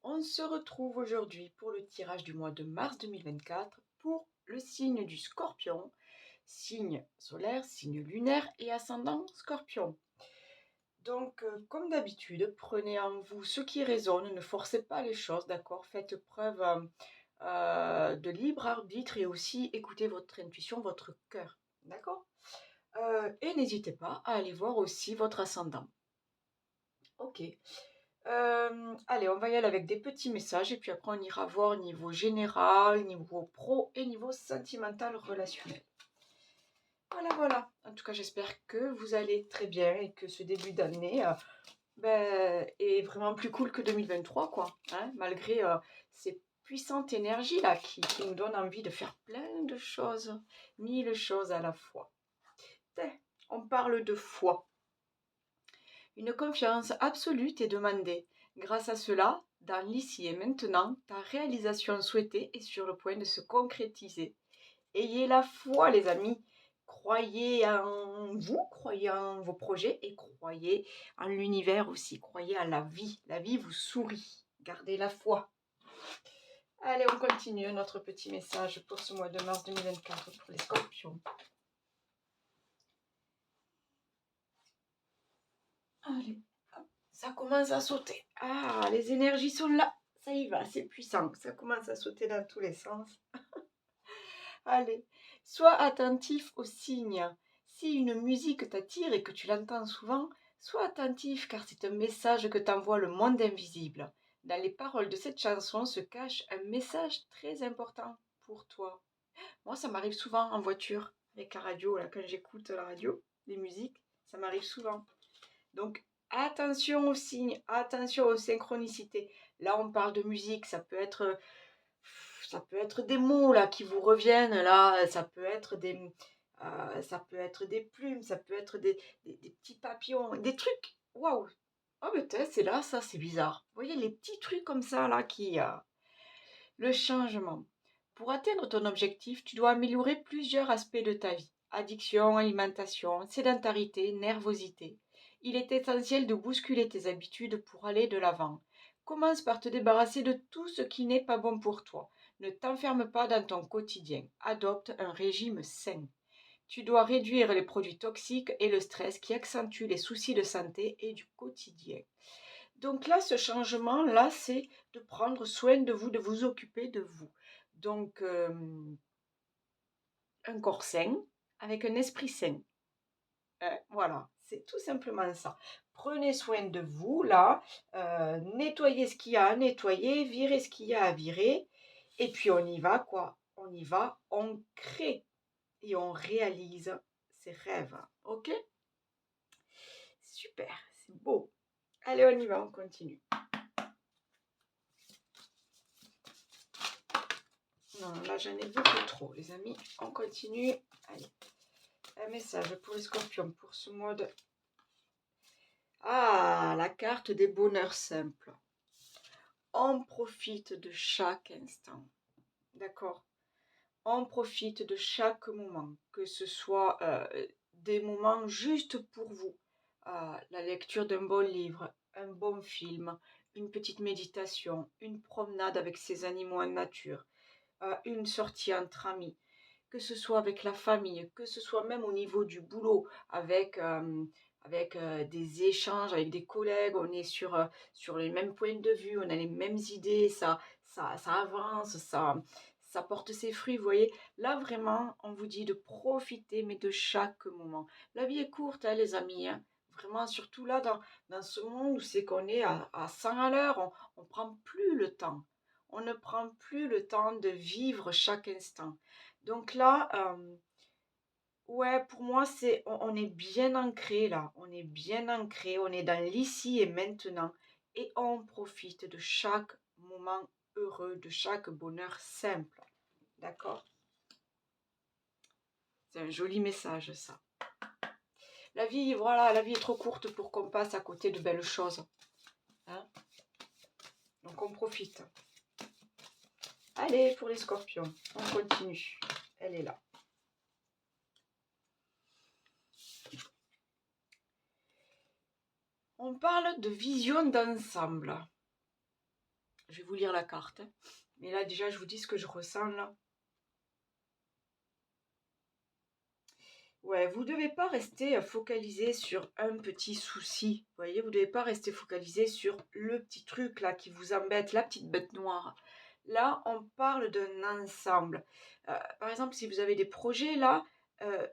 On se retrouve aujourd'hui pour le tirage du mois de mars 2024 pour le signe du Scorpion, signe solaire, signe lunaire et ascendant Scorpion. Donc, comme d'habitude, prenez en vous ce qui résonne, ne forcez pas les choses, d'accord? Faites preuve de libre arbitre et aussi écoutez votre intuition, votre cœur, d'accord? Et n'hésitez pas à aller voir aussi votre ascendant. Ok. Allez, on va y aller avec des petits messages et puis après on ira voir niveau général, niveau pro et niveau sentimental relationnel. Voilà, voilà. En tout cas, j'espère que vous allez très bien et que ce début d'année est vraiment plus cool que 2023, quoi. Hein, malgré ces puissantes énergies là qui nous donnent envie de faire plein de choses, mille choses à la fois. Tiens, on parle de foi. Une confiance absolue t'est demandée. Grâce à cela, dans l'ici et maintenant, ta réalisation souhaitée est sur le point de se concrétiser. Ayez la foi, les amis. Croyez en vous, croyez en vos projets et croyez en l'univers aussi. Croyez à la vie. La vie vous sourit. Gardez la foi. Allez, on continue notre petit message pour ce mois de mars 2024 pour les scorpions. Allez. Ça commence à sauter. Ah, les énergies sont là. Ça y va, c'est puissant. Ça commence à sauter dans tous les sens. Allez, sois attentif aux signes. Si une musique t'attire et que tu l'entends souvent, sois attentif car c'est un message que t'envoie le monde invisible. Dans les paroles de cette chanson se cache un message très important pour toi. Moi, ça m'arrive souvent en voiture avec la radio, là, quand j'écoute la radio, les musiques, ça m'arrive souvent. Donc, attention aux signes, attention aux synchronicités. Là, on parle de musique, ça peut être des mots là qui vous reviennent, là, ça peut être des plumes, ça peut être des petits papillons, des trucs. Waouh! Oh, mais c'est là, ça, c'est bizarre. Vous voyez les petits trucs comme ça là le changement. Pour atteindre ton objectif, tu dois améliorer plusieurs aspects de ta vie. Addiction, alimentation, sédentarité, nervosité. Il est essentiel de bousculer tes habitudes pour aller de l'avant. Commence par te débarrasser de tout ce qui n'est pas bon pour toi. Ne t'enferme pas dans ton quotidien. Adopte un régime sain. Tu dois réduire les produits toxiques et le stress qui accentuent les soucis de santé et du quotidien. Donc là, ce changement-là, c'est de prendre soin de vous, de vous occuper de vous. Donc, un corps sain avec un esprit sain. Voilà, c'est tout simplement ça. Prenez soin de vous, là. Nettoyez ce qu'il y a à nettoyer, virez ce qu'il y a à virer. Et puis, on y va, quoi. On y va, on crée et on réalise ses rêves. OK? Super, c'est beau. Allez, on y va, on continue. Non, là j'en ai beaucoup trop, les amis. On continue. Allez. Un message pour les scorpions pour ce mois de... Ah, la carte des bonheurs simples. On profite de chaque instant. D'accord? On profite de chaque moment. Que ce soit des moments juste pour vous. La lecture d'un bon livre, un bon film, une petite méditation, une promenade avec ses animaux en nature, une sortie entre amis, que ce soit avec la famille, que ce soit même au niveau du boulot, avec des échanges avec des collègues, on est sur les mêmes points de vue, on a les mêmes idées, ça avance, ça porte ses fruits, vous voyez. Là, vraiment, on vous dit de profiter, mais de chaque moment. La vie est courte, hein, les amis, hein. Vraiment, surtout là, dans ce monde où c'est qu'on est à 100 à l'heure, on ne prend plus le temps. On ne prend plus le temps de vivre chaque instant. Donc là, ouais, pour moi, on est bien ancré là. On est bien ancré. On est dans l'ici et maintenant. Et on profite de chaque moment heureux, de chaque bonheur simple. D'accord? C'est un joli message, ça. La vie, voilà, la vie est trop courte pour qu'on passe à côté de belles choses. Hein? Donc on profite. Allez, pour les scorpions, on continue. Elle est là. On parle de vision d'ensemble. Je vais vous lire la carte, hein. Mais là, déjà, je vous dis ce que je ressens, là. Ouais, vous ne devez pas rester focalisé sur un petit souci. Vous voyez, vous ne devez pas rester focalisé sur le petit truc là qui vous embête, la petite bête noire. Là, on parle d'un ensemble. Par exemple, si vous avez des projets là,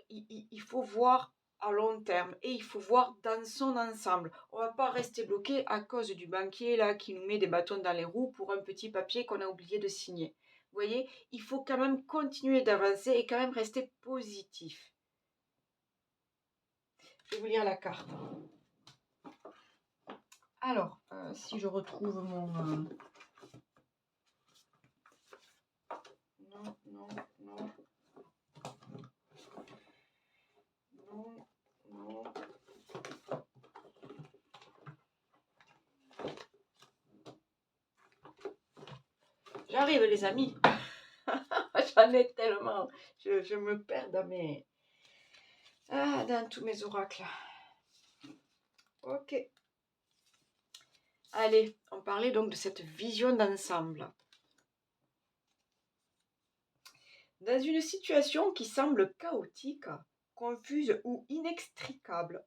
il faut voir à long terme et il faut voir dans son ensemble. On ne va pas rester bloqué à cause du banquier là qui nous met des bâtons dans les roues pour un petit papier qu'on a oublié de signer. Vous voyez, il faut quand même continuer d'avancer et quand même rester positif. Je vais vous lire la carte. Alors, si je retrouve mon... Non, non, non. Non, non. J'arrive les amis. J'en ai tellement. Je me perds dans mes... Ah, dans tous mes oracles. Ok. Allez, on parlait donc de cette vision d'ensemble. Dans une situation qui semble chaotique, confuse ou inextricable,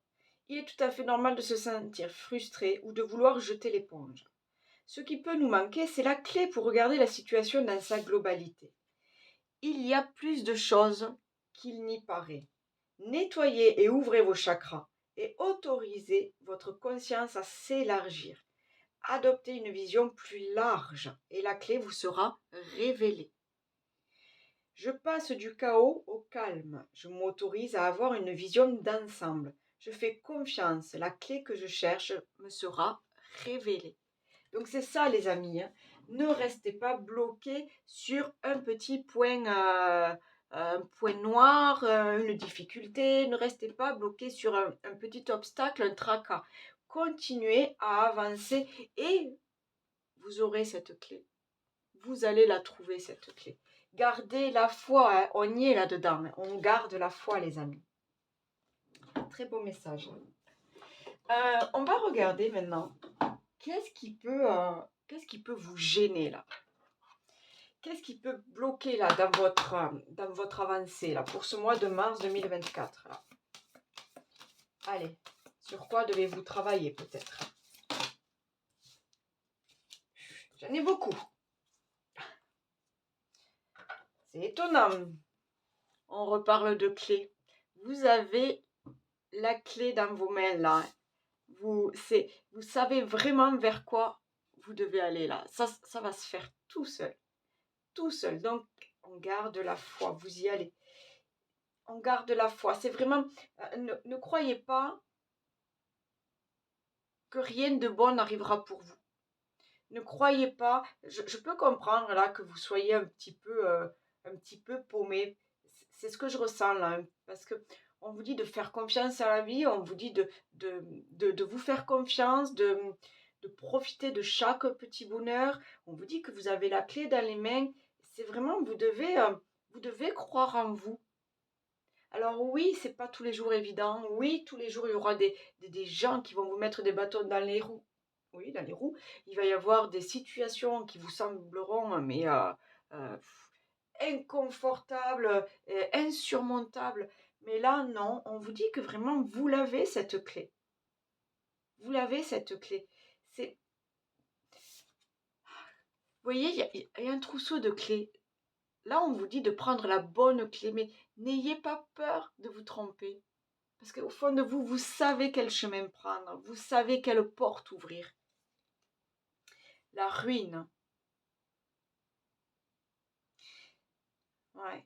il est tout à fait normal de se sentir frustré ou de vouloir jeter l'éponge. Ce qui peut nous manquer, c'est la clé pour regarder la situation dans sa globalité. Il y a plus de choses qu'il n'y paraît. Nettoyez et ouvrez vos chakras et autorisez votre conscience à s'élargir. Adoptez une vision plus large et la clé vous sera révélée. Je passe du chaos au calme. Je m'autorise à avoir une vision d'ensemble. Je fais confiance. La clé que je cherche me sera révélée. Donc c'est ça les amis, hein. Ne restez pas bloqués sur un petit point, un point noir, une difficulté. Ne restez pas bloqués sur un petit obstacle, un tracas. Continuez à avancer et vous aurez cette clé. Vous allez la trouver cette clé. Gardez la foi, hein. On y est là-dedans. Hein. On garde la foi les amis. Très beau message. On va regarder maintenant. Qu'est-ce qui peut vous gêner là? Qu'est-ce qui peut bloquer là dans votre avancée là pour ce mois de mars 2024 là? Allez, sur quoi devez-vous travailler peut-être? J'en ai beaucoup. C'est étonnant. On reparle de clés. Vous avez la clé dans vos mains là. Vous savez vraiment vers quoi vous devez aller là. Ça va se faire tout seul. Tout seul. Donc, on garde la foi. Vous y allez. On garde la foi. C'est vraiment... ne croyez pas que rien de bon n'arrivera pour vous. Ne croyez pas... Je peux comprendre là que vous soyez un petit peu paumé. C'est ce que je ressens là. Hein, parce que on vous dit de faire confiance à la vie. On vous dit de vous faire confiance, de profiter de chaque petit bonheur. On vous dit que vous avez la clé dans les mains. C'est vraiment... vous devez croire en vous. Alors oui, c'est pas tous les jours évident. Oui, tous les jours, il y aura des gens qui vont vous mettre des bâtons dans les roues. Oui, dans les roues. Il va y avoir des situations qui vous sembleront euh, inconfortables, insurmontables. Mais là, non, on vous dit que vraiment, vous l'avez cette clé. Vous l'avez cette clé. C'est... Vous voyez, il y a un trousseau de clés. Là, on vous dit de prendre la bonne clé, mais n'ayez pas peur de vous tromper. Parce qu'au fond de vous, vous savez quel chemin prendre, vous savez quelle porte ouvrir. La ruine. Ouais.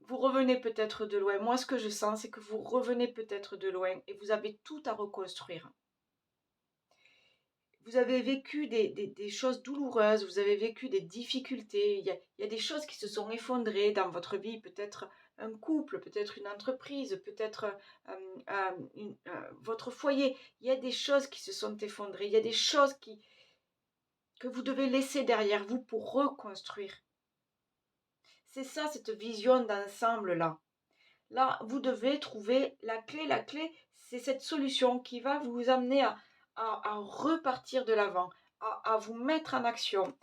Vous revenez peut-être de loin. Moi, ce que je sens, c'est que vous revenez peut-être de loin et vous avez tout à reconstruire. Vous avez vécu des choses douloureuses, vous avez vécu des difficultés, il y a des choses qui se sont effondrées dans votre vie, peut-être un couple, peut-être une entreprise, peut-être votre foyer. Il y a des choses qui se sont effondrées, il y a des choses que vous devez laisser derrière vous pour reconstruire. C'est ça, cette vision d'ensemble-là. Là, vous devez trouver la clé. La clé, c'est cette solution qui va vous amener à repartir de l'avant, à vous mettre en action.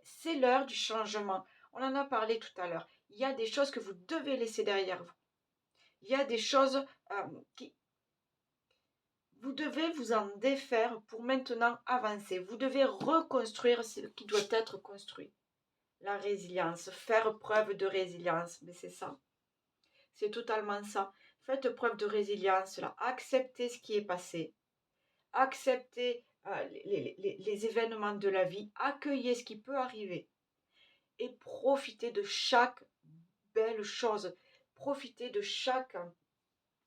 C'est l'heure du changement. On en a parlé tout à l'heure. Il y a des choses que vous devez laisser derrière vous. Il y a des choses qui... Vous devez vous en défaire pour maintenant avancer. Vous devez reconstruire ce qui doit être construit. La résilience, faire preuve de résilience. Mais c'est ça. C'est totalement ça. Faites preuve de résilience, là. Acceptez ce qui est passé. Acceptez les événements de la vie. Accueillez ce qui peut arriver. Et profitez de chaque belle chose. Profitez de chaque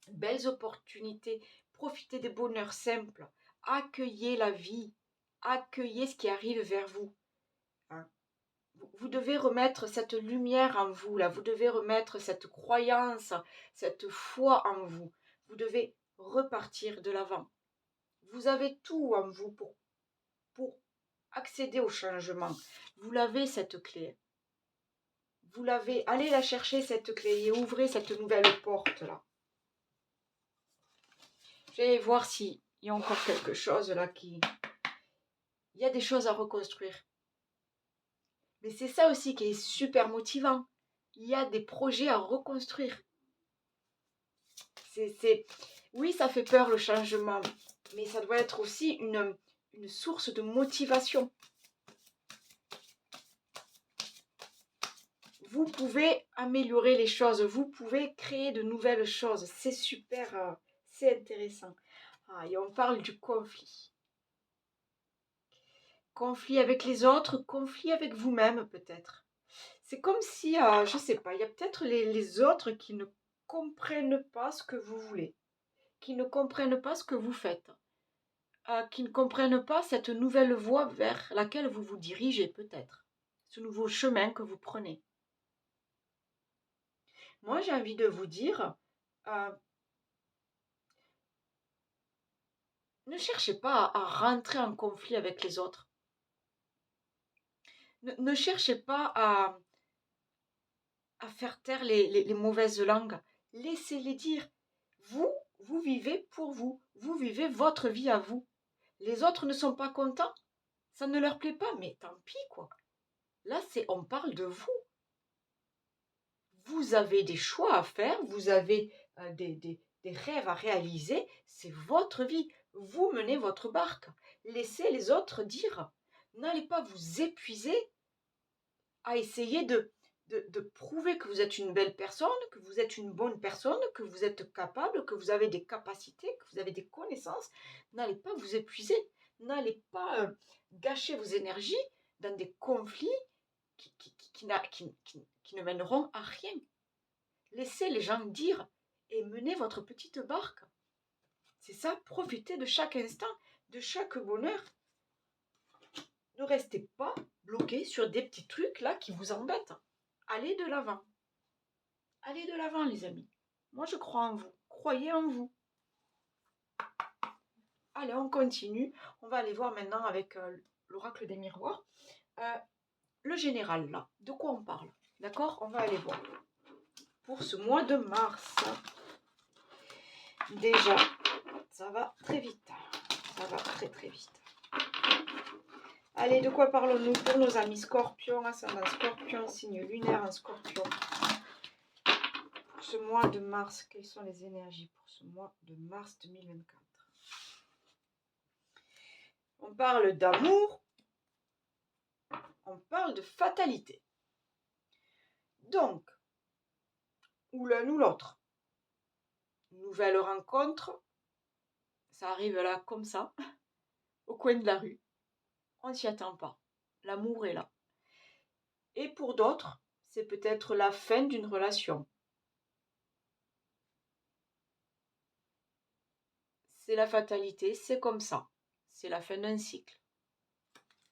belle opportunité. Profitez des bonheurs simples. Accueillez la vie. Accueillez ce qui arrive vers vous. Hein. Vous devez remettre cette lumière en vous, là. Vous devez remettre cette croyance, cette foi en vous. Vous devez repartir de l'avant. Vous avez tout en vous pour accéder au changement. Vous l'avez, cette clé. Vous l'avez. Allez la chercher, cette clé, et ouvrez cette nouvelle porte-là. Je vais voir s'il y a encore quelque chose là qui... Il y a des choses à reconstruire. Mais c'est ça aussi qui est super motivant. Il y a des projets à reconstruire. Oui, ça fait peur le changement, mais ça doit être aussi une source de motivation. Vous pouvez améliorer les choses, vous pouvez créer de nouvelles choses. C'est super, c'est intéressant. Ah, et on parle du conflit. Conflit avec les autres, conflit avec vous-même peut-être. C'est comme si, je ne sais pas, il y a peut-être les autres qui ne comprennent pas ce que vous voulez, qui ne comprennent pas ce que vous faites, qui ne comprennent pas cette nouvelle voie vers laquelle vous vous dirigez peut-être, ce nouveau chemin que vous prenez. Moi, j'ai envie de vous dire, ne cherchez pas à rentrer en conflit avec les autres. Ne cherchez pas à faire taire les mauvaises langues. Laissez-les dire. Vous vivez pour vous. Vous vivez votre vie à vous. Les autres ne sont pas contents. Ça ne leur plaît pas, mais tant pis, quoi. Là, on parle de vous. Vous avez des choix à faire. Vous avez des rêves à réaliser. C'est votre vie. Vous menez votre barque. Laissez les autres dire. N'allez pas vous épuiser à essayer de prouver que vous êtes une belle personne, que vous êtes une bonne personne, que vous êtes capable, que vous avez des capacités, que vous avez des connaissances. N'allez pas vous épuiser. N'allez pas gâcher vos énergies dans des conflits qui ne mèneront à rien. Laissez les gens dire et menez votre petite barque. C'est ça, profitez de chaque instant, de chaque bonheur. Ne restez pas bloqué sur des petits trucs là qui vous embêtent. Allez de l'avant. Allez de l'avant, les amis. Moi, je crois en vous. Croyez en vous. Allez, on continue. On va aller voir maintenant avec l'oracle des miroirs. Le général, là. De quoi on parle? D'accord? On va aller voir. Pour ce mois de mars. Déjà, ça va très vite. Ça va très très vite. Allez, de quoi parlons-nous pour nos amis scorpions, ascendant scorpion, signe lunaire en scorpion? Pour ce mois de mars, quelles sont les énergies pour ce mois de mars 2024? On parle d'amour, on parle de fatalité. Donc, ou l'un ou l'autre. Nouvelle rencontre, ça arrive là comme ça, au coin de la rue. On ne s'y attend pas. L'amour est là. Et pour d'autres, c'est peut-être la fin d'une relation. C'est la fatalité, c'est comme ça. C'est la fin d'un cycle.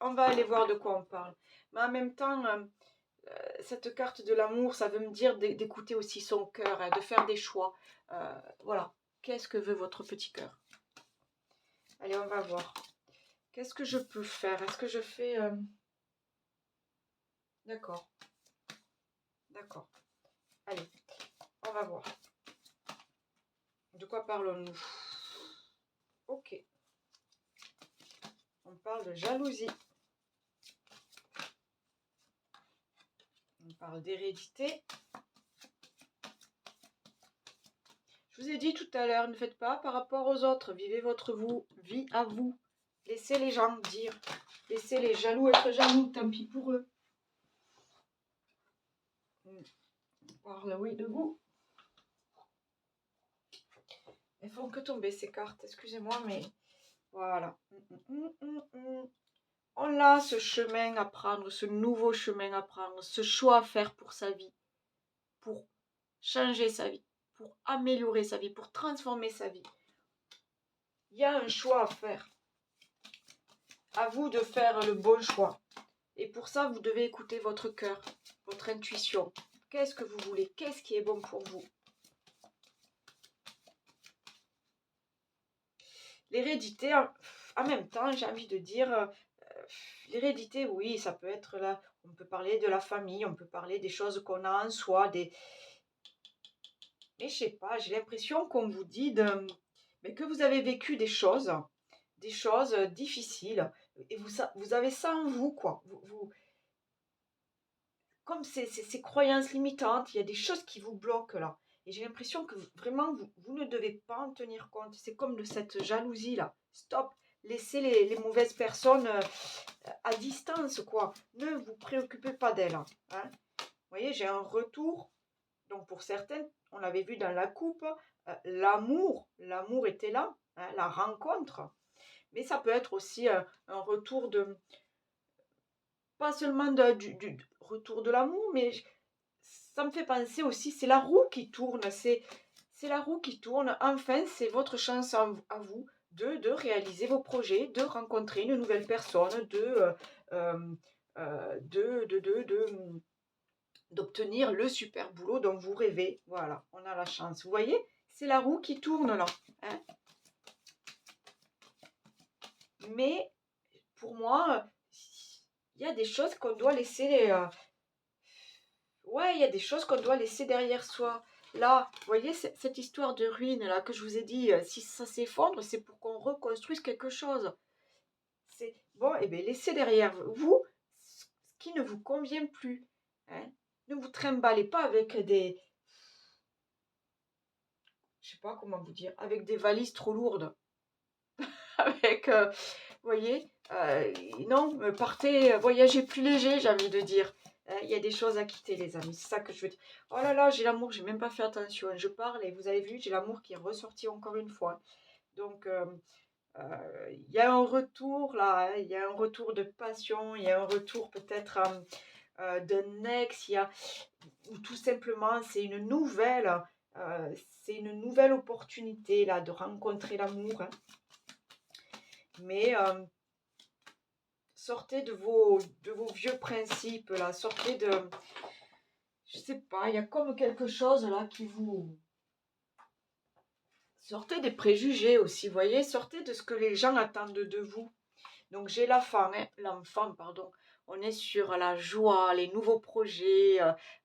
On va aller voir de quoi on parle. Mais en même temps, cette carte de l'amour, ça veut me dire d'écouter aussi son cœur, hein, de faire des choix. Voilà. Qu'est-ce que veut votre petit cœur? Allez, on va voir. Qu'est-ce que je peux faire? Est-ce que je fais... D'accord. D'accord. Allez, on va voir. De quoi parlons-nous? Ok. On On parle de jalousie. On parle d'hérédité. Je vous ai dit tout à l'heure, ne faites pas par rapport aux autres. Vivez votre vie à vous. Laissez les gens dire. Laissez les jaloux être jaloux. Tant pis pour eux. On parle, oui, de vous. Elles font que tomber ces cartes. Excusez-moi, mais voilà. On a ce chemin à prendre, ce nouveau chemin à prendre, ce choix à faire pour sa vie, pour changer sa vie, pour améliorer sa vie, pour transformer sa vie. Il y a un choix à faire. À vous de faire le bon choix. Et pour ça, vous devez écouter votre cœur, votre intuition. Qu'est-ce que vous voulez? Qu'est-ce qui est bon pour vous? L'hérédité, en même temps, j'ai envie de dire, l'hérédité, oui, ça peut être là. On peut parler de la famille, on peut parler des choses qu'on a en soi, mais je sais pas, j'ai l'impression qu'on vous dit mais que vous avez vécu des choses difficiles, et vous avez ça en vous, quoi. Comme ces croyances limitantes, il y a des choses qui vous bloquent là. Et j'ai l'impression que vraiment, vous ne devez pas en tenir compte. C'est comme de cette jalousie-là. Stop. Laissez les mauvaises personnes à distance, quoi. Ne vous préoccupez pas d'elles. Hein. Vous voyez, j'ai un retour. Donc pour certaines, on l'avait vu dans la coupe, l'amour était là, hein, la rencontre. Mais ça peut être aussi un retour de, pas seulement du retour de l'amour, mais ça me fait penser aussi, c'est la roue qui tourne, c'est la roue qui tourne. Enfin, c'est votre chance à vous de réaliser vos projets, de rencontrer une nouvelle personne, d'obtenir le super boulot dont vous rêvez. Voilà, on a la chance. Vous voyez, c'est la roue qui tourne là. Hein. Mais pour moi, il y a des choses qu'on doit laisser. Ouais, il y a des choses qu'on doit laisser derrière soi. Là, vous voyez, cette histoire de ruine là que je vous ai dit, si ça s'effondre, c'est pour qu'on reconstruise quelque chose. C'est bon, et bien laissez derrière vous ce qui ne vous convient plus. Hein. Ne vous trimballez pas avec je sais pas comment vous dire, avec des valises trop lourdes. Avec, vous voyez, non, partez, voyagez plus léger, j'ai envie de dire. Il y a des choses à quitter, les amis, c'est ça que je veux dire. Oh là là, j'ai l'amour, j'ai même pas fait attention. Je parle et vous avez vu, j'ai l'amour qui est ressorti encore une fois. Donc, il y a un retour là, hein, il y a un retour de passion, il y a un retour peut-être d'un ex, ou tout simplement c'est une nouvelle opportunité là de rencontrer l'amour. Hein. Mais sortez de vos vieux principes là, sortez de, je sais pas, il y a comme quelque chose là qui vous, sortez des préjugés aussi, vous voyez, sortez de ce que les gens attendent de vous. Donc j'ai l'enfant, pardon. On est sur la joie, les nouveaux projets,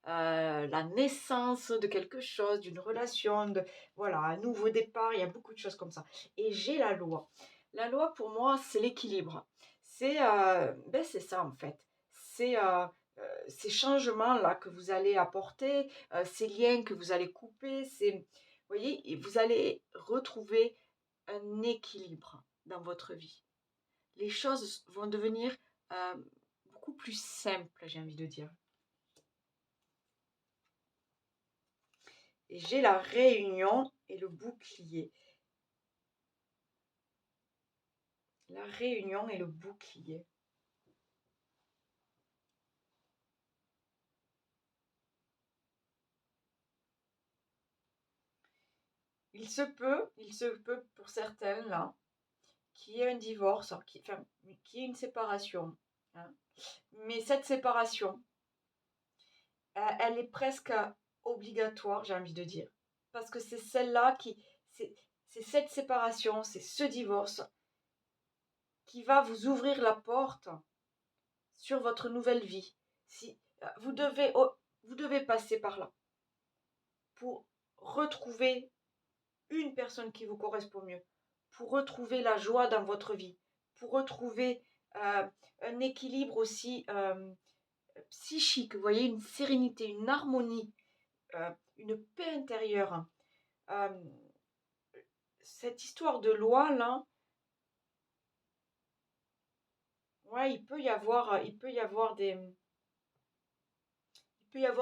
la naissance de quelque chose, d'une relation, voilà, un nouveau départ, il y a beaucoup de choses comme ça. Et j'ai la loi. La loi, pour moi, c'est l'équilibre. C'est ça en fait. C'est ces changements-là que vous allez apporter, ces liens que vous allez couper, vous voyez, et vous allez retrouver un équilibre dans votre vie. Les choses vont devenir euh, beaucoup plus simples, j'ai envie de dire. Et j'ai la réunion et le bouclier. La réunion et le bouclier. Il se peut pour certains là, qu'il y ait un divorce, qu'il y ait une séparation. Hein. Mais cette séparation, elle est presque obligatoire, j'ai envie de dire. Parce que c'est celle-là c'est cette séparation, c'est ce divorce qui va vous ouvrir la porte sur votre nouvelle vie. Si vous devez passer par là pour retrouver une personne qui vous correspond mieux, pour retrouver la joie dans votre vie, pour retrouver un équilibre aussi psychique, vous voyez, une sérénité, une harmonie, une paix intérieure. Euh, cette histoire de loi là, ouais, il peut y avoir il peut y avoir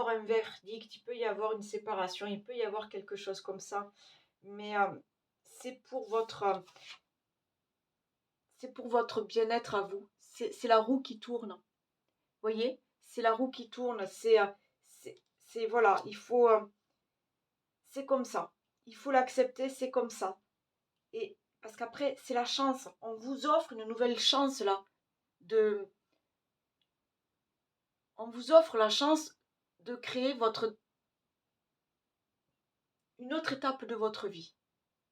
un verdict, il peut y avoir une séparation, il peut y avoir quelque chose comme ça, mais c'est pour votre, c'est pour votre bien-être à vous. C'est la roue qui tourne. Vous voyez, c'est la roue qui tourne. Voilà, il faut, c'est comme ça. Il faut l'accepter, c'est comme ça. Et parce qu'après, c'est la chance. On vous offre une nouvelle chance là. De, on vous offre la chance de créer une autre étape de votre vie.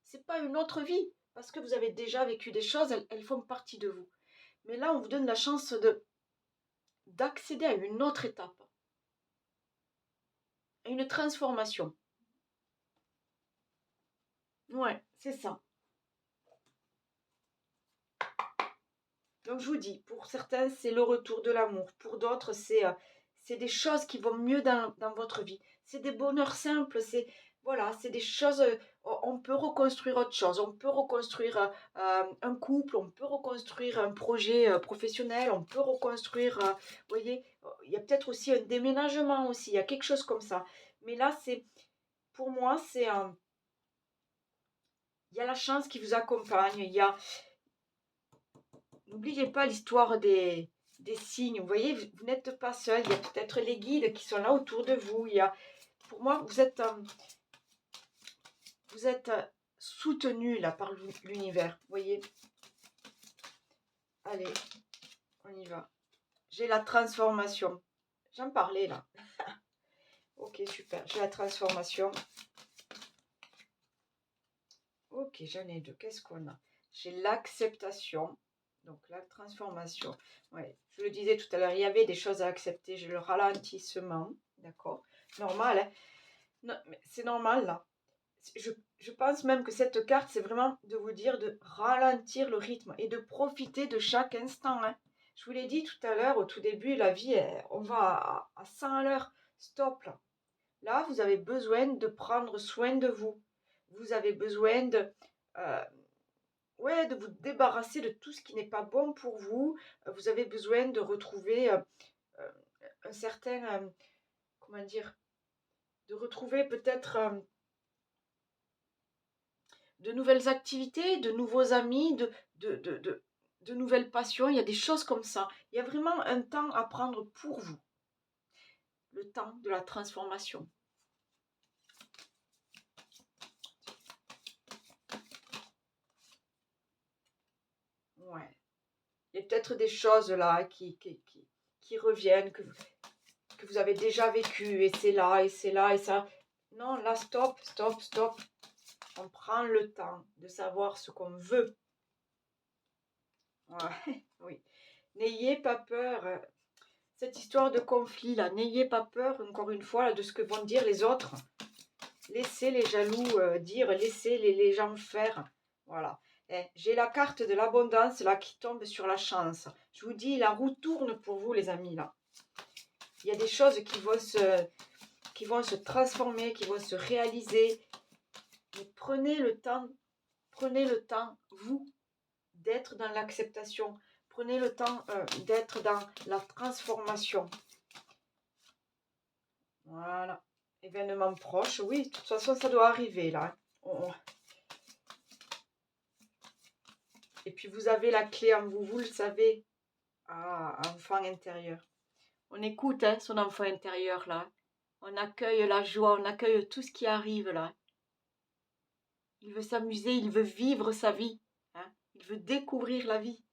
C'est pas une autre vie, parce que vous avez déjà vécu des choses, elles font partie de vous. Mais là, on vous donne la chance d'accéder à une autre étape, à une transformation. Ouais, c'est ça. Donc je vous dis, pour certains, c'est le retour de l'amour. Pour d'autres, c'est des choses qui vont mieux dans votre vie. C'est des bonheurs simples, voilà, c'est des choses, on peut reconstruire autre chose. On peut reconstruire un couple, on peut reconstruire un projet professionnel, on peut reconstruire, vous voyez, il y a peut-être aussi un déménagement aussi, il y a quelque chose comme ça. Mais là, pour moi, il y a la chance qui vous accompagne, n'oubliez pas l'histoire des signes. Vous voyez, vous n'êtes pas seul. Il y a peut-être les guides qui sont là autour de vous. Pour moi, vous êtes soutenu là par l'univers. Vous voyez. Allez, on y va. J'ai la transformation. J'en parlais là. Ok, super. J'ai la transformation. Ok, j'en ai deux. Qu'est-ce qu'on a? J'ai l'acceptation. Donc la transformation. Ouais, je le disais tout à l'heure, il y avait des choses à accepter. J'ai le ralentissement. D'accord? Normal, hein? Non, mais c'est normal là. Je pense même que cette carte, c'est vraiment de vous dire de ralentir le rythme et de profiter de chaque instant, hein. Je vous l'ai dit tout à l'heure, au tout début, la vie, on va à 100 à l'heure. Stop là. Là, vous avez besoin de prendre soin de vous. Vous avez besoin euh, ouais, de vous débarrasser de tout ce qui n'est pas bon pour vous. Vous avez besoin de retrouver euh, un certain, comment dire, de retrouver peut-être de nouvelles activités, de nouveaux amis, de nouvelles passions. Il y a des choses comme ça. Il y a vraiment un temps à prendre pour vous. Le temps de la transformation. Ouais. Il y a peut-être des choses là qui reviennent, que vous avez déjà vécu, et c'est là, et c'est là, et ça. Non, là, stop, stop, stop. On prend le temps de savoir ce qu'on veut. Ouais, oui. N'ayez pas peur. Cette histoire de conflit là, n'ayez pas peur, encore une fois, là, de ce que vont dire les autres. Laissez les jaloux dire, laissez les gens faire. Voilà. J'ai la carte de l'abondance là qui tombe sur la chance. Je vous dis, la roue tourne pour vous les amis là. Il y a des choses qui vont se transformer, qui vont se réaliser. Mais prenez le temps, vous, d'être dans l'acceptation. Prenez le temps d'être dans la transformation. Voilà. Événement proche, oui, de toute façon, ça doit arriver là. Et puis, vous avez la clé en vous, vous le savez. Ah, enfant intérieur. On écoute hein, son enfant intérieur là. On accueille la joie, on accueille tout ce qui arrive là. Il veut s'amuser, il veut vivre sa vie. Hein. Il veut découvrir la vie.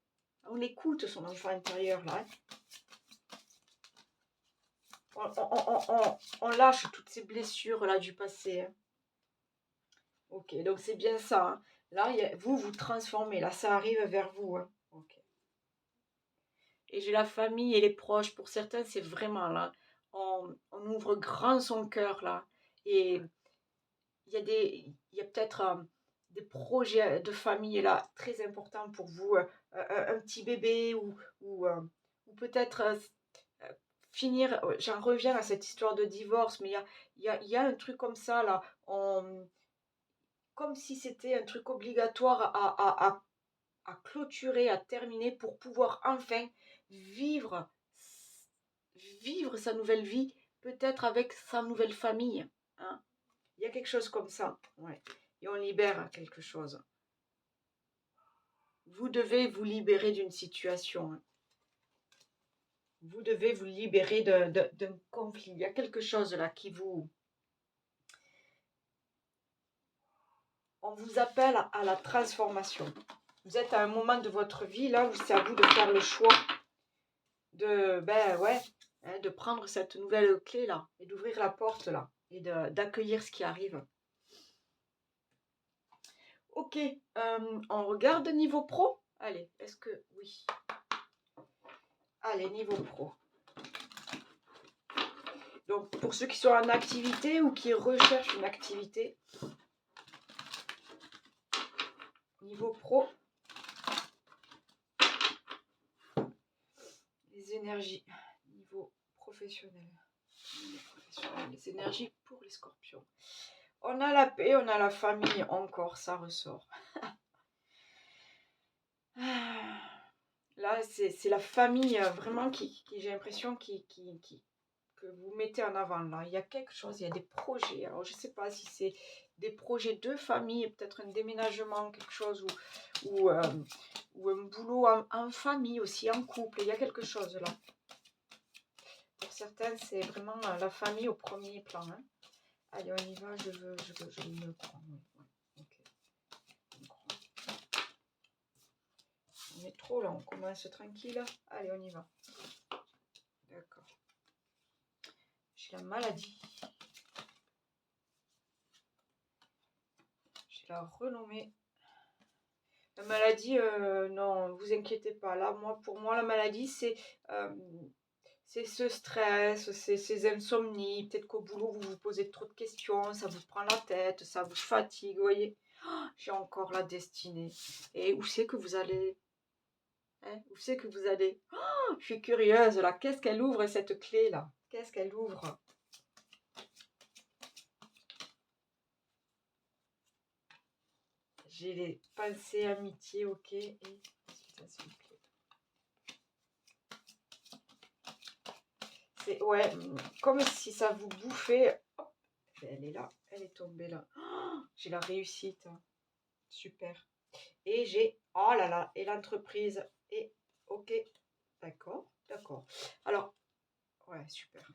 On écoute son enfant intérieur là. On lâche toutes ces blessures là du passé. Hein. Ok, donc c'est bien ça. Hein. Là, vous transformez. Là, ça arrive vers vous. Hein. Ok. Et j'ai la famille et les proches. Pour certains, c'est vraiment là. On ouvre grand son cœur là. Et il y a peut-être des projets de famille là très importants pour vous, un petit bébé ou peut-être finir, j'en reviens à cette histoire de divorce, mais il y a un truc comme ça là, comme si c'était un truc obligatoire à clôturer, à terminer pour pouvoir enfin vivre, vivre sa nouvelle vie, peut-être avec sa nouvelle famille. Hein. Il y a quelque chose comme ça. Ouais. Et on libère quelque chose. Vous devez vous libérer d'une situation. Hein. Vous devez vous libérer d'un conflit. Il y a quelque chose là qui vous... On vous appelle à la transformation. Vous êtes à un moment de votre vie là où c'est à vous de faire le choix de, ben ouais, hein, de prendre cette nouvelle clé là et d'ouvrir la porte là et d'accueillir ce qui arrive. Ok, on regarde niveau pro. Allez, est-ce que oui. Allez, niveau pro. Donc pour ceux qui sont en activité ou qui recherchent une activité, niveau pro, les énergies, niveau professionnel, les énergies pour les scorpions. On a la paix, on a la famille, encore ça ressort. Là, c'est la famille vraiment qui j'ai l'impression que vous mettez en avant. Là, il y a quelque chose, il y a des projets. Alors, je ne sais pas si c'est des projets de famille, peut-être un déménagement, quelque chose, ou un boulot en famille aussi, en couple. Il y a quelque chose là. Pour certains, c'est vraiment la famille au premier plan. Hein. Allez, on y va, je me prends. Ouais, ok. On est trop là, on commence tranquille. Allez, on y va. D'accord. J'ai la maladie. J'ai la renommée. La maladie, non, vous inquiétez pas. Là, pour moi, la maladie, c'est ce stress, c'est ces insomnies. Peut-être qu'au boulot, vous vous posez trop de questions, ça vous prend la tête, ça vous fatigue, vous voyez. Oh, j'ai encore la destinée. Et où c'est que vous allez? Hein, où c'est que vous allez? Oh, je suis curieuse, là. Qu'est-ce qu'elle ouvre, cette clé-là? Qu'est-ce qu'elle ouvre? J'ai les pensées, amitié, ok. Et c'est ouais, comme si ça vous bouffait. Hop, elle est là, elle est tombée là. Oh, j'ai la réussite. Super. Et j'ai, oh là là, et l'entreprise. Et ok, d'accord, d'accord. Alors, ouais, super.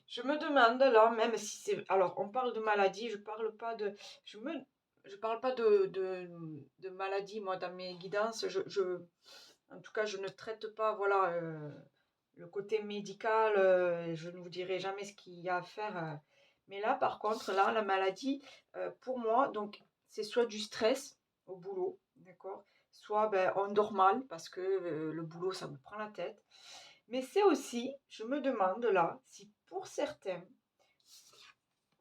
Je me demande là, même si c'est... Alors, on parle de maladie, je parle pas de... Je parle pas de maladie, moi, dans mes guidances. En tout cas, je ne traite pas, voilà, le côté médical. Je ne vous dirai jamais ce qu'il y a à faire. Mais là, par contre, là, la maladie, pour moi, donc, c'est soit du stress au boulot, d'accord? Soit ben, on dort mal parce que le boulot, ça vous prend la tête. Mais c'est aussi, je me demande là, si pour certains,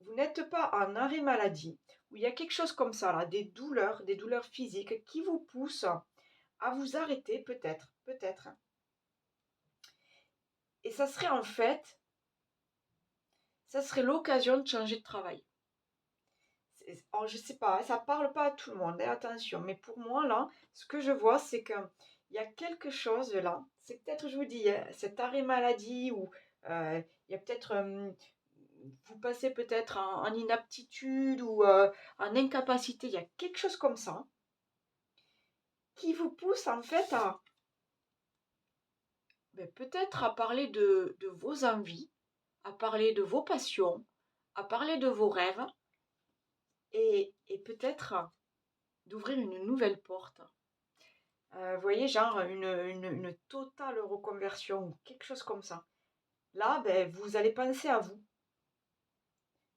vous n'êtes pas en arrêt maladie, où il y a quelque chose comme ça, là, des douleurs physiques qui vous poussent à vous arrêter peut-être, peut-être. Et ça serait en fait, ça serait l'occasion de changer de travail. Alors, je sais pas, ça parle pas à tout le monde, hein, attention, mais pour moi, là, ce que je vois, c'est qu'il y a quelque chose là, c'est peut-être, je vous dis, hein, cet arrêt maladie, ou il y a peut-être, vous passez peut-être en inaptitude ou en incapacité, il y a quelque chose comme ça, qui vous pousse en fait à, ben, peut-être à parler de vos envies, à parler de vos passions, à parler de vos rêves, et peut-être d'ouvrir une nouvelle porte. Vous voyez, genre une totale reconversion ou quelque chose comme ça. Là, ben, vous allez penser à vous.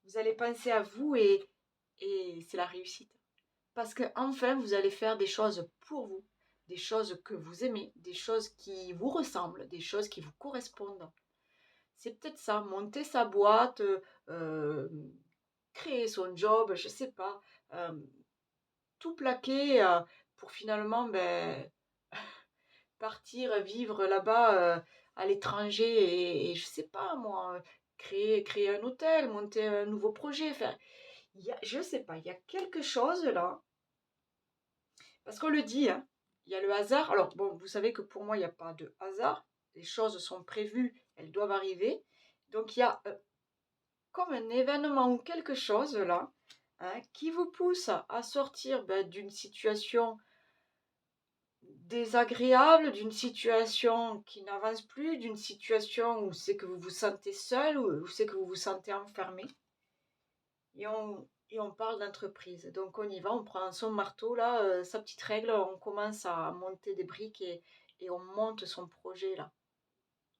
Vous allez penser à vous et c'est la réussite. Parce que enfin, vous allez faire des choses pour vous, des choses que vous aimez, des choses qui vous ressemblent, des choses qui vous correspondent. C'est peut-être ça, monter sa boîte, créer son job, je sais pas, tout plaquer, pour finalement, ben, partir vivre là-bas, à l'étranger et je sais pas moi, créer un hôtel, monter un nouveau projet, enfin, je sais pas, il y a quelque chose là, parce qu'on le dit, hein, il y a le hasard. Alors bon, vous savez que pour moi, il y a pas de hasard. Les choses sont prévues, elles doivent arriver. Donc il y a, comme un événement ou quelque chose là, hein, qui vous pousse à sortir, bah, d'une situation désagréable, d'une situation qui n'avance plus, d'une situation où c'est que vous vous sentez seul, où c'est que vous vous sentez enfermé. Et on parle d'entreprise. Donc on y va, on prend son marteau, là, sa petite règle, on commence à monter des briques et on monte son projet là.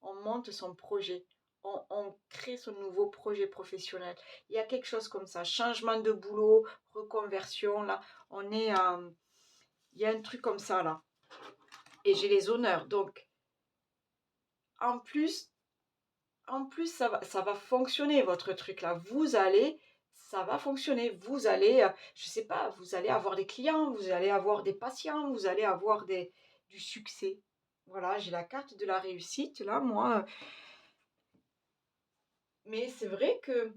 On monte son projet. On crée son nouveau projet professionnel. Il y a quelque chose comme ça. Changement de boulot, reconversion, là. Il y a un truc comme ça là. Et j'ai les honneurs. Donc, en plus, ça va fonctionner votre truc là. Ça va fonctionner. Vous allez, je sais pas, vous allez avoir des clients, vous allez avoir des patients, vous allez avoir du succès. Voilà, j'ai la carte de la réussite là, moi. Mais c'est vrai que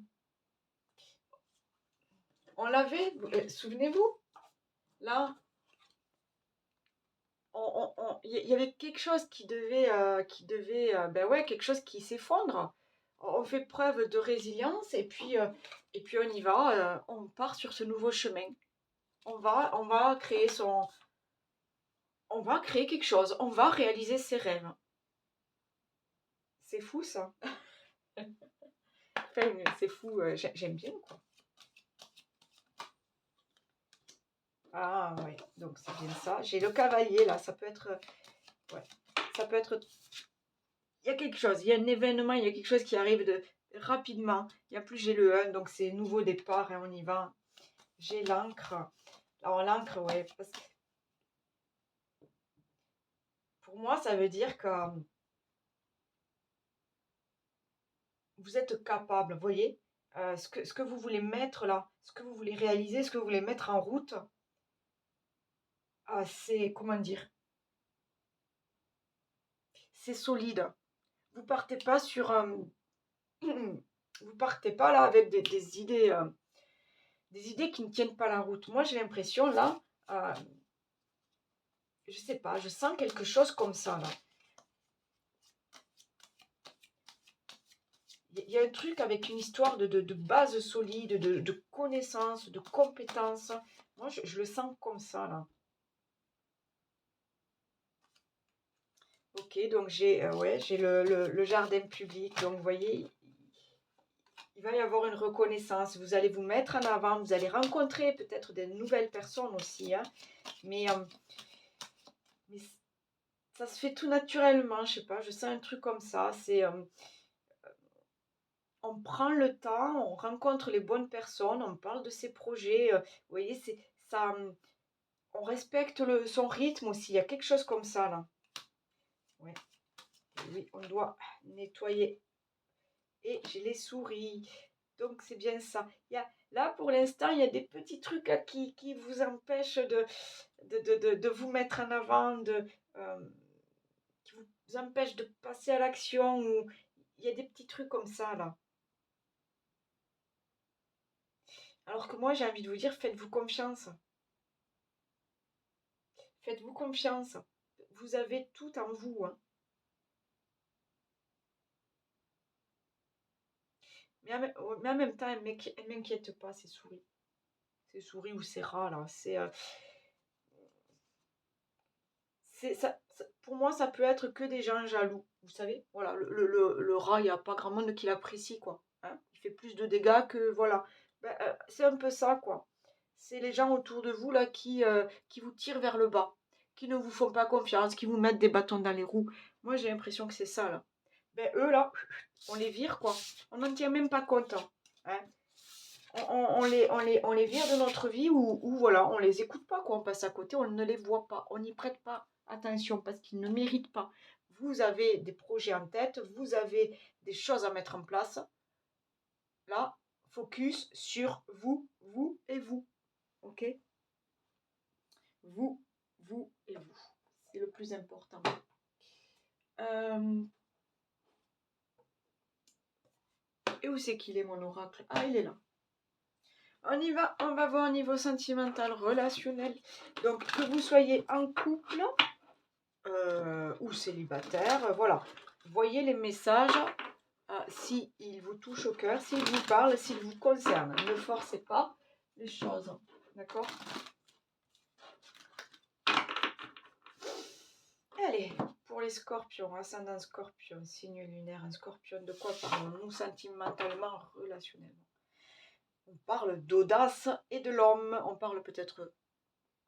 on l'avait, souvenez-vous, là, il y avait quelque chose ben ouais, quelque chose qui s'effondre. On fait preuve de résilience et puis on y va, on part sur ce nouveau chemin. On va créer on va créer quelque chose, on va réaliser ses rêves. C'est fou ça. Enfin, c'est fou, j'aime bien quoi. Ah ouais, donc c'est bien ça. J'ai le cavalier là, ça peut être, ouais, ça peut être, il y a quelque chose, il y a un événement, il y a quelque chose qui arrive rapidement. Et en plus, j'ai le 1, donc c'est nouveau départ et on y va. J'ai l'encre. Alors, l'encre, ouais, parce que pour moi, ça veut dire que vous êtes capable, vous voyez, ce que vous voulez mettre là, ce que vous voulez réaliser, ce que vous voulez mettre en route, c'est, comment dire, c'est solide. Vous partez pas sur vous partez pas là avec des idées qui ne tiennent pas la route. Moi, j'ai l'impression là, euh, je sais pas, je sens quelque chose comme ça là. Il y a un truc avec une histoire de base solide, de connaissances, de compétences. Moi, je le sens comme ça là. Ok, donc ouais, j'ai le jardin public. Donc, vous voyez, il va y avoir une reconnaissance. Vous allez vous mettre en avant, vous allez rencontrer peut-être des nouvelles personnes aussi, hein. Mais, mais ça se fait tout naturellement, je sais pas, je sens un truc comme ça. On prend le temps, on rencontre les bonnes personnes, on parle de ses projets. Vous voyez, c'est ça, on respecte son rythme aussi. Il y a quelque chose comme ça là. Ouais. Oui, on doit nettoyer. Et j'ai les souris. Donc c'est bien ça. Là, pour l'instant, il y a des petits trucs qui vous empêchent de vous mettre en avant, qui vous empêchent de passer à l'action. Ou il y a des petits trucs comme ça là. Alors que moi, j'ai envie de vous dire, faites-vous confiance. Faites-vous confiance. Vous avez tout en vous, hein. Mais en même temps, elles m'inquiètent pas, ces souris. Ces souris ou ces rats, là. Pour moi, ça peut être que des gens jaloux. Vous savez, voilà, le rat, il n'y a pas grand monde qui l'apprécie, quoi. Hein, il fait plus de dégâts que, voilà. Ben, c'est un peu ça, quoi. C'est les gens autour de vous, là, qui vous tirent vers le bas, qui ne vous font pas confiance, qui vous mettent des bâtons dans les roues. Moi, j'ai l'impression que c'est ça, là. Ben, eux, là, on les vire, quoi. On n'en tient même pas compte, hein. On les vire de notre vie ou voilà, on les écoute pas, quoi. On passe à côté, on ne les voit pas, on n'y prête pas attention parce qu'ils ne méritent pas. Vous avez des projets en tête, vous avez des choses à mettre en place. Là, Focus sur vous, vous et vous. Ok? Vous, vous et vous. C'est le plus important. Et où c'est qu'il est mon oracle? Ah, il est là. On y va, on va voir au niveau sentimental, relationnel. Donc, que vous soyez en couple ou célibataire, voilà. Voyez les messages, s'ils vous touchent au cœur, s'ils vous parlent, s'ils vous concernent. Ne forcez pas les choses, d'accord? Allez, pour les scorpions, ascendant scorpion, signe lunaire, un scorpion, de quoi parlons-nous sentimentalement, relationnellement? On parle d'audace et de l'homme. On parle peut-être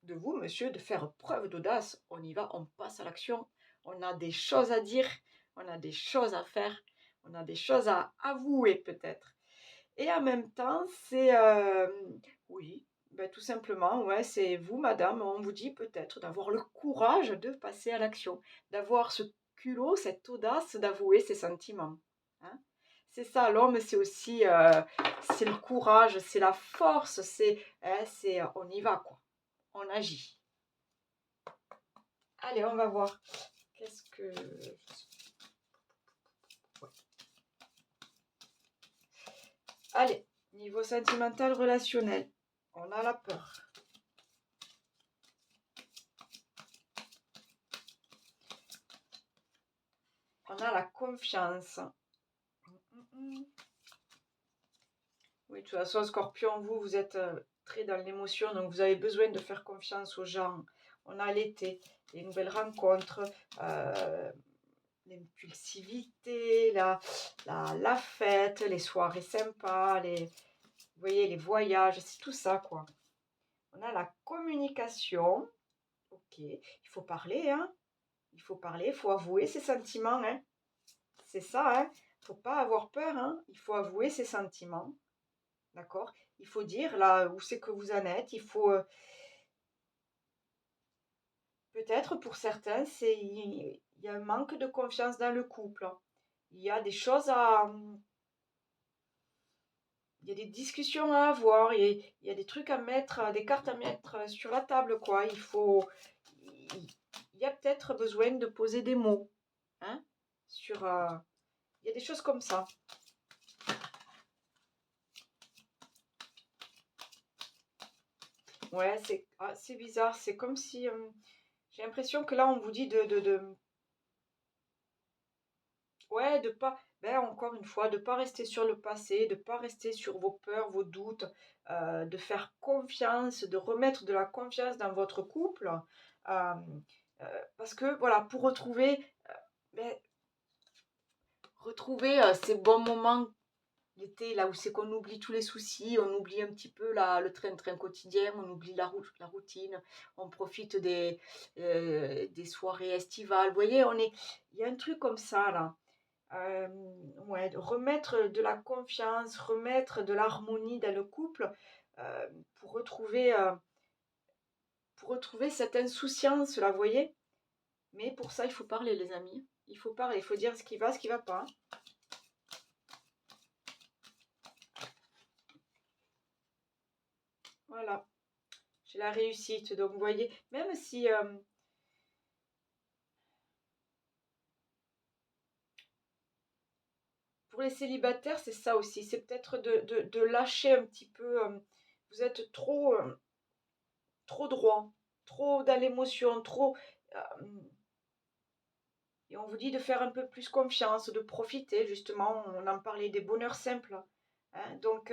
de vous, monsieur, de faire preuve d'audace. On y va, on passe à l'action. On a des choses à dire, on a des choses à faire, on a des choses à avouer peut-être. Et en même temps, c'est... oui, ben, tout simplement, ouais, c'est vous, madame, on vous dit peut-être d'avoir le courage de passer à l'action, d'avoir ce culot, cette audace d'avouer ses sentiments. Hein. C'est ça, l'homme, c'est aussi c'est le courage, c'est la force, c'est on y va, quoi. On agit. Allez, on va voir. Qu'est-ce que... Ouais. Allez, niveau sentimental, relationnel. On a la peur. On a la confiance. Oui, de toute façon, Scorpion, vous êtes très dans l'émotion, donc vous avez besoin de faire confiance aux gens. On a l'été, les nouvelles rencontres, l'impulsivité, la fête, les soirées sympas, vous voyez, les voyages, c'est tout ça, quoi. On a la communication. Ok, il faut parler, hein. Il faut parler, il faut avouer ses sentiments, hein. C'est ça, hein. Il ne faut pas avoir peur, hein. Il faut avouer ses sentiments. D'accord? Il faut dire là où c'est que vous en êtes. Il faut peut-être pour certains, il y a un manque de confiance dans le couple. Il y a des choses il y a des discussions à avoir. Il y a des trucs à mettre, des cartes à mettre sur la table, quoi. Il y a peut-être besoin de poser des mots, hein, sur. Il y a des choses comme ça. Ouais, c'est bizarre. C'est comme si j'ai l'impression que là, on vous dit ouais, de pas, ben encore une fois, de pas rester sur le passé, de pas rester sur vos peurs, vos doutes, de faire confiance, de remettre de la confiance dans votre couple, euh, parce que voilà, pour retrouver, ben, retrouver ces bons moments l'été, là où c'est qu'on oublie tous les soucis, on oublie un petit peu le train-train quotidien, on oublie la routine, on profite des soirées estivales. Vous voyez, il y a un truc comme ça là. Ouais, remettre de la confiance, remettre de l'harmonie dans le couple euh, pour retrouver, euh, pour retrouver cette insouciance là, vous voyez. Mais pour ça, il faut parler, les amis. Il faut parler, il faut dire ce qui va pas. Voilà. J'ai la réussite. Donc, vous voyez, même si pour les célibataires, c'est ça aussi. C'est peut-être de lâcher un petit peu. Vous êtes trop droit, trop dans l'émotion, trop. euh, et on vous dit de faire un peu plus confiance, de profiter, justement. On en parlait des bonheurs simples. Hein. Donc,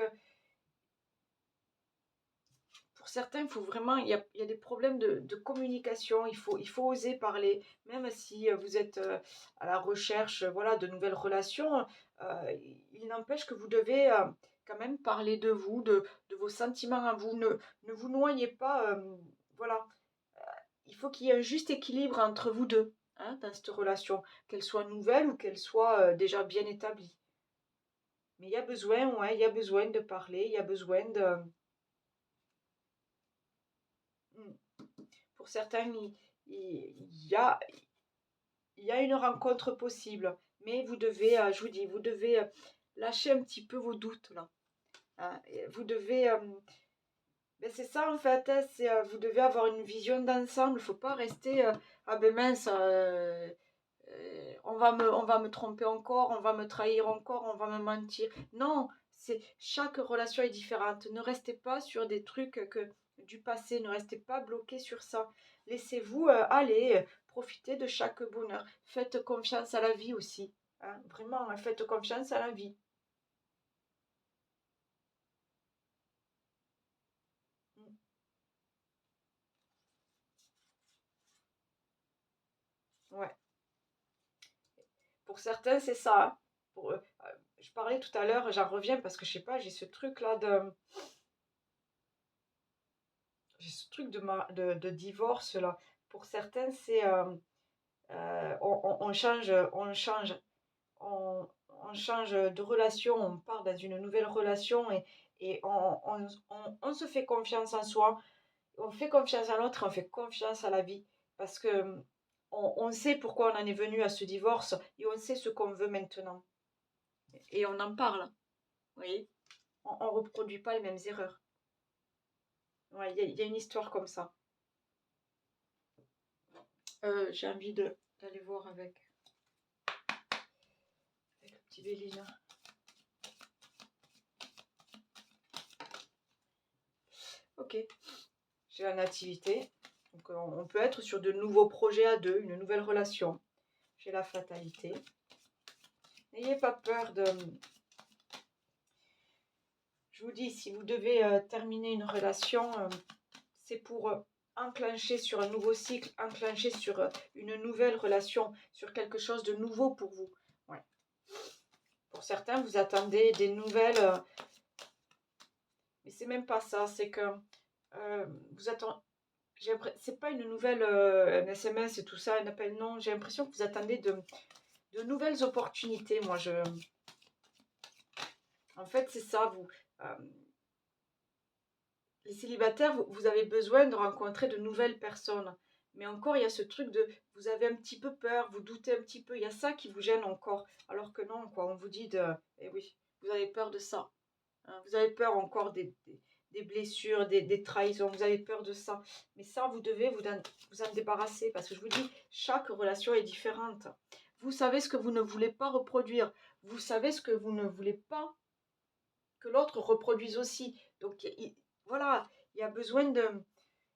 pour certains, il faut vraiment, il y a des problèmes de communication, il faut oser parler, même si vous êtes à la recherche voilà, de nouvelles relations, il n'empêche que vous devez quand même parler de vous, de vos sentiments à vous, ne vous noyez pas, voilà, il faut qu'il y ait un juste équilibre entre vous deux, hein, dans cette relation, qu'elle soit nouvelle ou qu'elle soit déjà bien établie. Mais il y a besoin, ouais, il y a besoin de parler, il y a besoin de... Hmm. Pour certains, il y a, il y a une rencontre possible, mais vous devez, je vous dis, vous devez lâcher un petit peu vos doutes là. Hein. Et vous devez... ben c'est ça en fait, hein, vous devez avoir une vision d'ensemble, il ne faut pas rester... ah ben mince, on va me tromper encore, on va me trahir encore, on va me mentir. Non, chaque relation est différente. Ne restez pas sur des trucs du passé, ne restez pas bloqué sur ça. Laissez-vous aller, profiter de chaque bonheur. Faites confiance à la vie aussi. Hein, vraiment, hein, faites confiance à la vie. Mm. Ouais. Pour certains, c'est ça. Hein. Je parlais tout à l'heure, j'en reviens parce que je sais pas, j'ai ce truc de divorce là. Pour certains, c'est on change, on change de relation, on part dans une nouvelle relation et on se fait confiance en soi, on fait confiance à l'autre, on fait confiance à la vie parce que on sait pourquoi on en est venu à ce divorce et on sait ce qu'on veut maintenant. Et on en parle, vous voyez, on ne reproduit pas les mêmes erreurs. Ouais, il y a une histoire comme ça. J'ai envie d'aller voir avec le petit Bélina. Ok, j'ai la nativité. Donc on peut être sur de nouveaux projets à deux, une nouvelle relation. J'ai la fatalité. N'ayez pas peur de... Je vous dis, si vous devez terminer une relation, c'est pour enclencher sur un nouveau cycle, enclencher sur une nouvelle relation, sur quelque chose de nouveau pour vous. Ouais. Pour certains, vous attendez des nouvelles, mais c'est même pas ça, c'est que vous attendez... C'est pas une nouvelle, un SMS et tout ça, un appel, non. J'ai l'impression que vous attendez de nouvelles opportunités. En fait, c'est ça, euh, les célibataires, vous avez besoin de rencontrer de nouvelles personnes. Mais encore, il y a ce truc de, vous avez un petit peu peur, vous doutez un petit peu, il y a ça qui vous gêne encore. Alors que non, quoi, on vous dit eh oui, vous avez peur de ça. Hein. Vous avez peur encore des blessures, des trahisons, vous avez peur de ça. Mais ça, vous devez vous en débarrasser parce que je vous dis, chaque relation est différente. Vous savez ce que vous ne voulez pas reproduire. Vous savez ce que vous ne voulez pas que l'autre reproduise aussi. Donc voilà, il y a besoin de,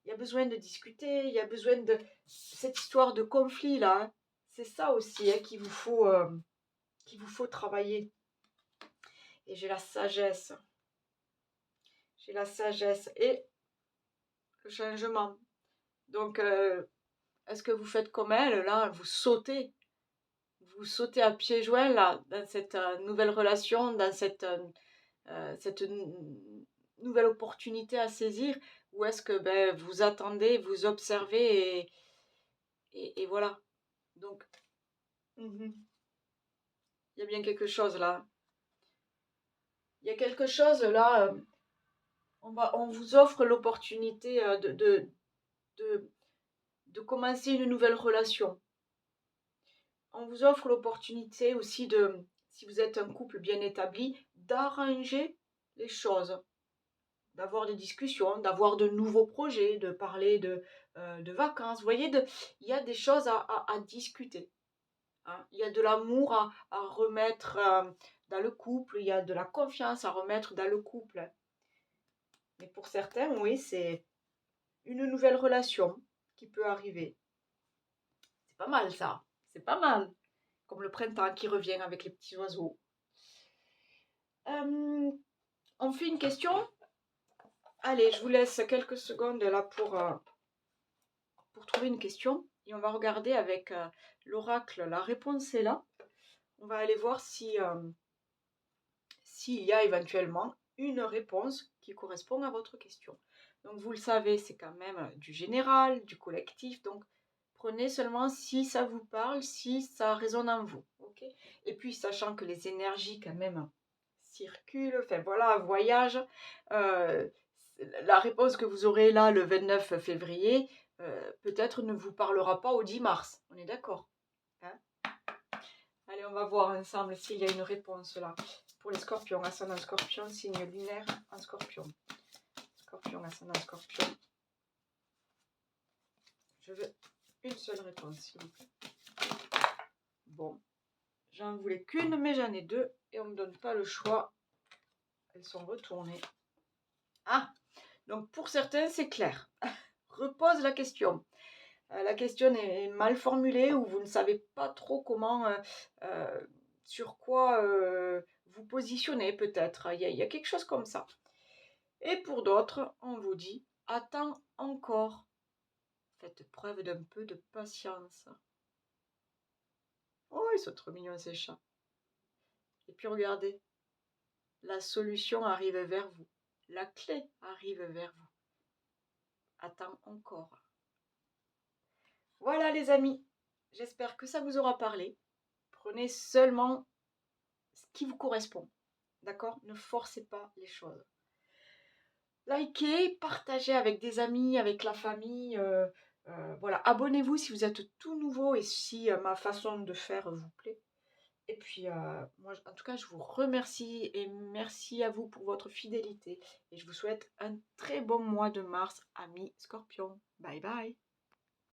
il y a besoin de discuter, il y a besoin de cette histoire de conflit là. Hein. C'est ça aussi hein, qu'il vous faut travailler. Et j'ai la sagesse. J'ai la sagesse et le changement. Donc, est-ce que vous faites comme elle, là, vous sautez à pieds joints, là, dans cette nouvelle relation, dans cette nouvelle opportunité à saisir, ou est-ce que ben, vous attendez, vous observez et voilà. Donc, il y a bien quelque chose là. Il y a quelque chose là, on vous offre l'opportunité de, de commencer une nouvelle relation. On vous offre l'opportunité aussi de, si vous êtes un couple bien établi, d'arranger les choses, d'avoir des discussions, d'avoir de nouveaux projets, de parler de vacances. Vous voyez, il y a des choses à discuter. Hein. Il y a de l'amour à remettre dans le couple, il y a de la confiance à remettre dans le couple. Mais pour certains, oui, c'est une nouvelle relation qui peut arriver. C'est pas mal ça, c'est pas mal. Comme le printemps qui revient avec les petits oiseaux. On fait une question. Allez, je vous laisse quelques secondes là pour trouver une question. Et on va regarder avec l'oracle. La réponse est là. On va aller voir s'il y a éventuellement une réponse qui correspond à votre question. Donc vous le savez, c'est quand même du général, du collectif. Donc prenez seulement si ça vous parle, si ça résonne en vous. Okay. Et puis sachant que les énergies quand même circulent, enfin voilà, voyagent. La réponse que vous aurez là le 29 février, peut-être ne vous parlera pas au 10 mars. On est d'accord, hein? Allez, on va voir ensemble s'il y a une réponse là. pour les scorpions, ascendant scorpion, signe lunaire en scorpion. Scorpion, ascendant scorpion. Je veux une seule réponse, s'il vous plaît. Bon, j'en voulais qu'une, mais j'en ai deux et on ne me donne pas le choix. Elles sont retournées. Ah, donc pour certains, c'est clair. Repose la question. La question est mal formulée ou vous ne savez pas trop comment, sur quoi vous positionner peut-être. Il y a quelque chose comme ça. Et pour d'autres, on vous dit, attends encore. Faites preuve d'un peu de patience. Oh, ils sont trop mignons ces chats. Et puis regardez, la solution arrive vers vous. La clé arrive vers vous. Attends encore. Voilà les amis, j'espère que ça vous aura parlé. Prenez seulement ce qui vous correspond. D'accord? Ne forcez pas les choses. Likez, partagez avec des amis, avec la famille. Voilà, abonnez-vous si vous êtes tout nouveau et si ma façon de faire vous plaît. Et puis, moi, en tout cas, je vous remercie et merci à vous pour votre fidélité. Et je vous souhaite un très bon mois de mars, amis Scorpion. Bye bye.